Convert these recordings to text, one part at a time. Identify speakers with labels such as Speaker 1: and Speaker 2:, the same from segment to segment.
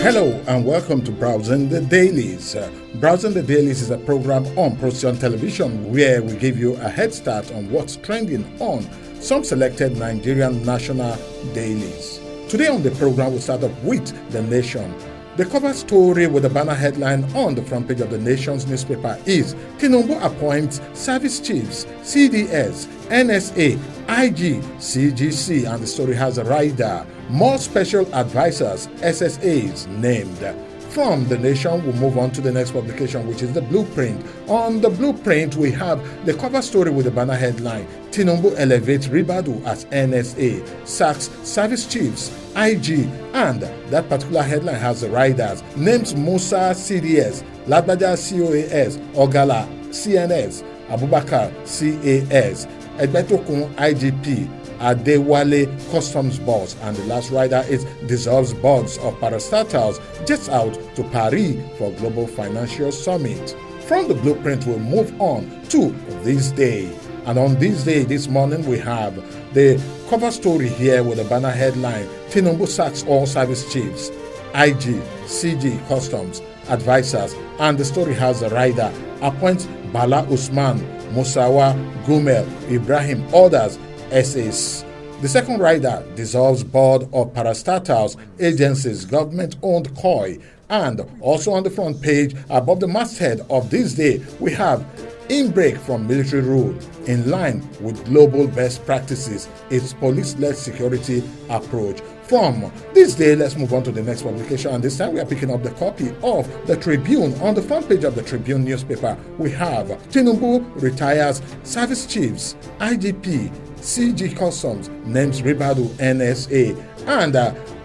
Speaker 1: Hello and welcome to Browsing the Dailies. Browsing the Dailies is a program on Procyon television where we give you a head start on what's trending on some selected Nigerian national dailies. Today on the program we start off with The Nation. The cover story with the banner headline on the front page of the Nation's newspaper is Tinubu appoints service chiefs, CDS, NSA, IG, CGC, and the story has a rider. More special advisors, SSAs, named. From The Nation, we'll move on to the next publication, which is The Blueprint. On The Blueprint, we have the cover story with the banner headline, Tinubu elevates Ribadu as NSA, sacks service chiefs, IG, and that particular headline has the riders. Names Musa CDS, Ladbaja COAS, Ogala CNS, Abubakar CAS, Egbetokun IGP, Adewale Customs Boss, and the last rider is dissolves boards of parastatals, jets out to Paris for Global Financial Summit. From the Blueprint, we'll move on to This Day. And on this day, this morning, we have the cover story here with the banner headline, Tinubu sacks all service chiefs, IG, CG, Customs, advisors, and the story has a rider, appoints Bala Usman, Musawa, Gumel, Ibrahim, others, SAs. The second rider dissolves board of parastatals, agencies, government-owned COI, and also on the front page above the masthead of This Day, we have in-break from military rule in line with global best practices, its police-led security approach. From This Day, let's move on to the next publication, and this time we are picking up the copy of the Tribune. On the front page of the Tribune newspaper, we have Tinubu retires service chiefs, IGP, CG Customs, names Ribadu NSA, and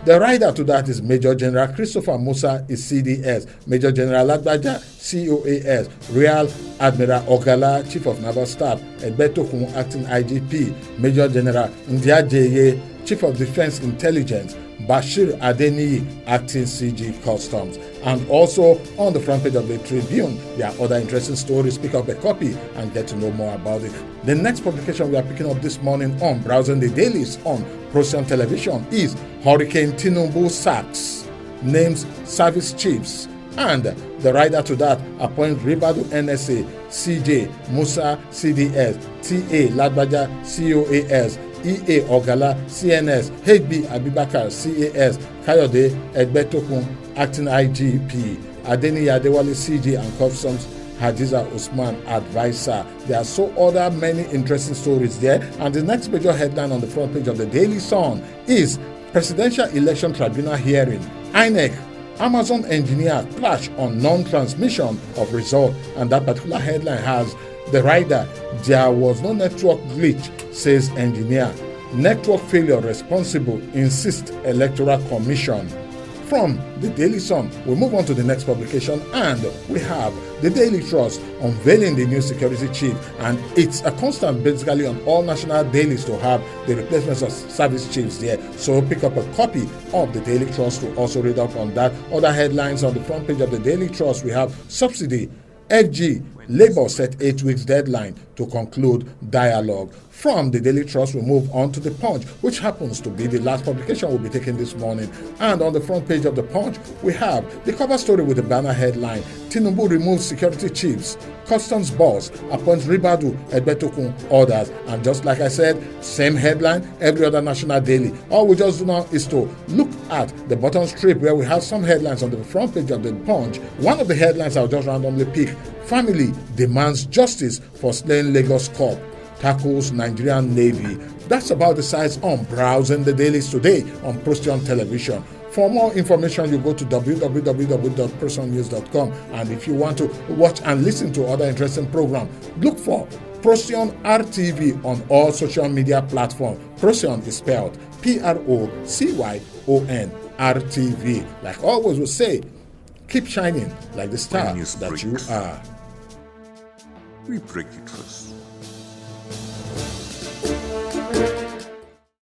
Speaker 1: the rider to that is Major General Christopher Musa is CDS, Major General Ladbaja COAS, Real Admiral Ogala, Chief of Naval Staff, Egbetokun Acting IGP, Major General Ndiajeye, Chief of Defense Intelligence, Bashir Adeniyi, Acting CG Customs. And also on the front page of the Tribune, there are other interesting stories. Pick up a copy and get to know more about it. The next publication we are picking up this morning on Browsing the Dailies on Procyon television is Hurricane Tinubu sacks, names service chiefs, and the rider to that appoints Ribadu NSA, CJ, Musa CDS, TA Ladbaja COAS, EA Ogala CNS, HB Abibakar CAS, Kayode Egbetokun Acting IGP, Adeni Adewale CG, and Customs Hadiza Usman advisor. There are so other many interesting stories there. And the next major headline on the front page of the Daily Sun is Presidential Election Tribunal hearing. INEC, Amazon engineer clash on non-transmission of result, and that particular headline has the rider, there was no network glitch, says engineer. Network failure responsible, insists Electoral Commission. From the Daily Sun, we move on to the next publication, and we have the Daily Trust unveiling the new security chief, and it's a constant basically on all national dailies to have the replacements of service chiefs there. So pick up a copy of the Daily Trust to also read up on that. Other headlines on the front page of the Daily Trust, we have subsidy, FG, Labour set 8 weeks deadline to conclude dialogue. From the Daily Trust, we move on to the Punch, which happens to be the last publication we'll be taking this morning. And on the front page of the Punch, we have the cover story with the banner headline, Tinubu removes security chiefs, Customs boss appoints Ribadu Egbetokun orders. And just like I said, same headline, every other national daily. All we just do now is to look at the bottom strip where we have some headlines on the front page of the Punch. One of the headlines I'll just randomly pick, family demands justice for slain Lagos cop, tackles Nigerian Navy. That's about the size on Browsing the Dailies today on Procyon television. For more information, you go to www.procyonnews.com, and if you want to watch and listen to other interesting programs, look for Procyon RTV on all social media platforms. Procyon is spelled Procyon RTV. Like always we say, keep shining like the star that you are.
Speaker 2: We break it first.